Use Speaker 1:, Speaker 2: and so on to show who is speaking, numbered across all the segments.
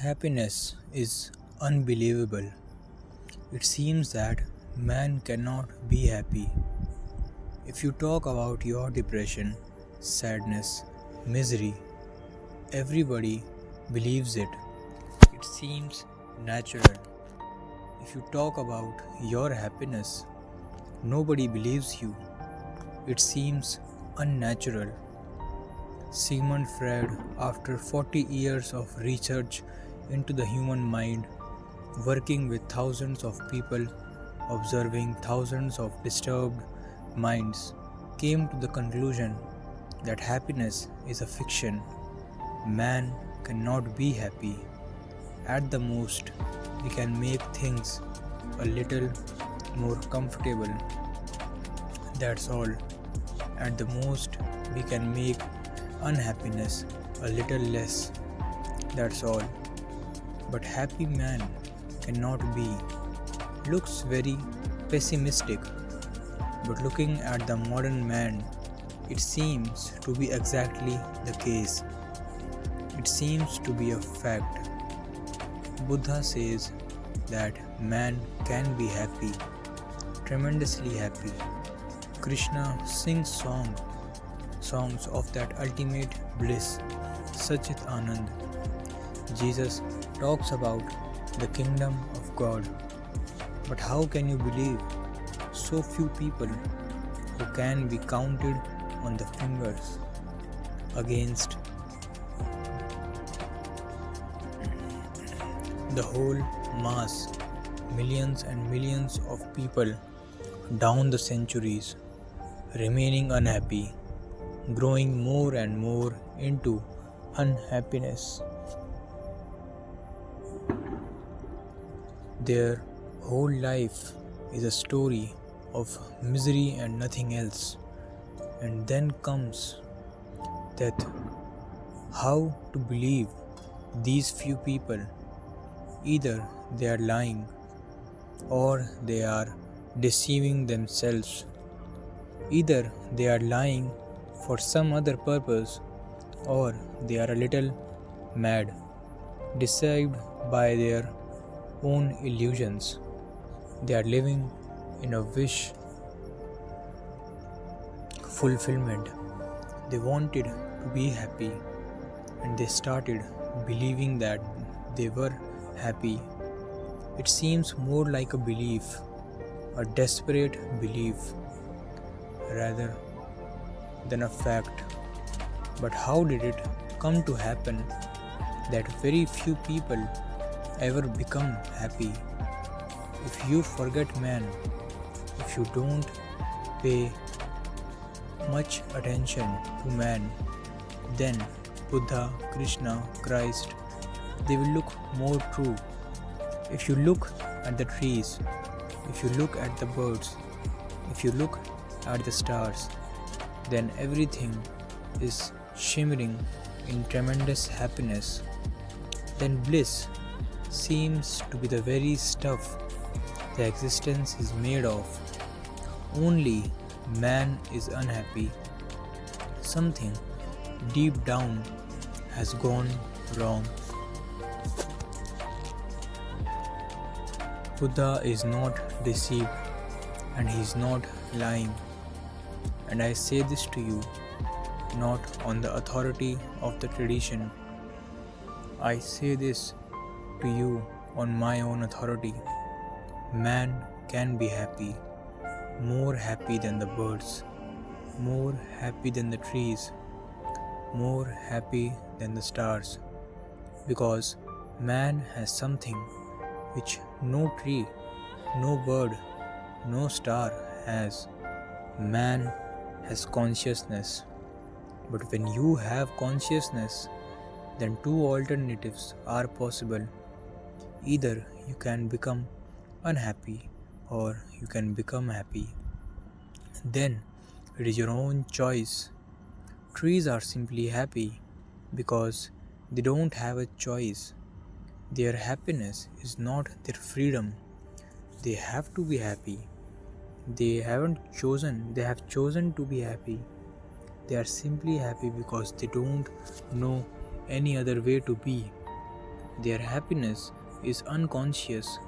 Speaker 1: Happiness is unbelievable. It seems that man cannot be happy. If you talk about your depression, sadness, misery, everybody believes it. It seems natural. If you talk about your happiness, nobody believes you. It seems unnatural. Sigmund Freud, after 40 years of research into the human mind, working with thousands of people, observing thousands of disturbed minds, came to the conclusion that happiness is a fiction. Man cannot be happy. At the most, we can make things a little more comfortable. That's all. At the most, we can make unhappiness a little less. That's all. But happy man cannot be. Looks very pessimistic. But looking at the modern man, it seems to be exactly the case. It seems to be a fact. Buddha says that man can be happy, tremendously happy. Krishna sings songs of that ultimate bliss, Sachit Anand. Jesus talks about the kingdom of God. But how can you believe so few people who can be counted on the fingers against the whole mass, millions and millions of people down the centuries, remaining unhappy, growing more and more into unhappiness? Their whole life is a story of misery and nothing else. And then comes death. How to believe these few people? Either they are lying or they are deceiving themselves. Either they are lying for some other purpose or they are a little mad, deceived by their own illusions. They are living in a wish fulfillment. They wanted to be happy and they started believing that they were happy. It seems more like a belief, a desperate belief, rather than a fact. But how did it come to happen that very few people ever become happy? If you forget man, if you don't pay much attention to man, then Buddha, Krishna, Christ, they will look more true. If you look at the trees, if you look at the birds, if you look at the stars, then everything is shimmering in tremendous happiness. Then bliss seems to be the very stuff the existence is made of. Only man is unhappy. Something deep down has gone wrong. Buddha is not deceived and he is not lying. And I say this to you not on the authority of the tradition. I say this to you on my own authority. Man can be happy, more happy than the birds, more happy than the trees, more happy than the stars, because man has something which no tree, no bird, no star has. Man has consciousness. But when you have consciousness, then two alternatives are possible. Either you can become unhappy or you can become happy. Then it is your own choice. Trees are simply happy because they don't have a choice. Their happiness is not their freedom. They have to be happy. They have chosen to be happy. They are simply happy because they don't know any other way to be. Their happiness is unconscious,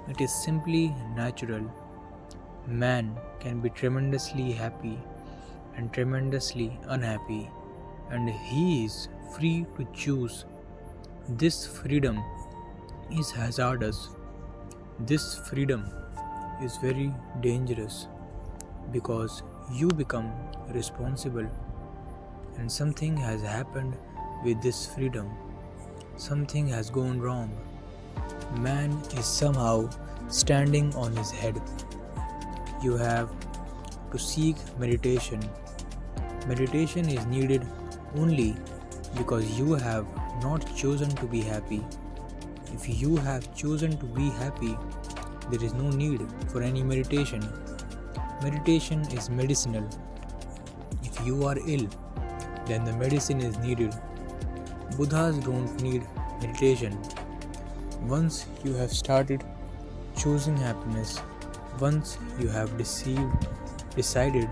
Speaker 1: it is simply natural. Man can be tremendously happy and tremendously unhappy, and he is free to choose. This freedom is hazardous. This freedom is very dangerous because you become responsible, and something has happened with this freedom. Something has gone wrong. Man is somehow standing on his head. You have to seek meditation. Meditation is needed only because you have not chosen to be happy. If you have chosen to be happy, there is no need for any meditation. Meditation is medicinal. If you are ill, then the medicine is needed. Buddhas don't need meditation. Once you have started choosing happiness, once you have decided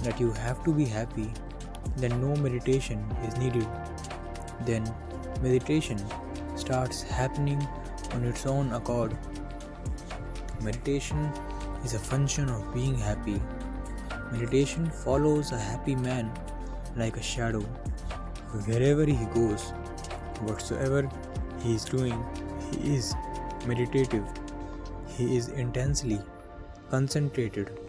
Speaker 1: that you have to be happy, then no meditation is needed. Then meditation starts happening on its own accord. Meditation is a function of being happy. Meditation follows a happy man like a shadow. Wherever he goes, whatsoever he is doing, he is meditative. He is intensely concentrated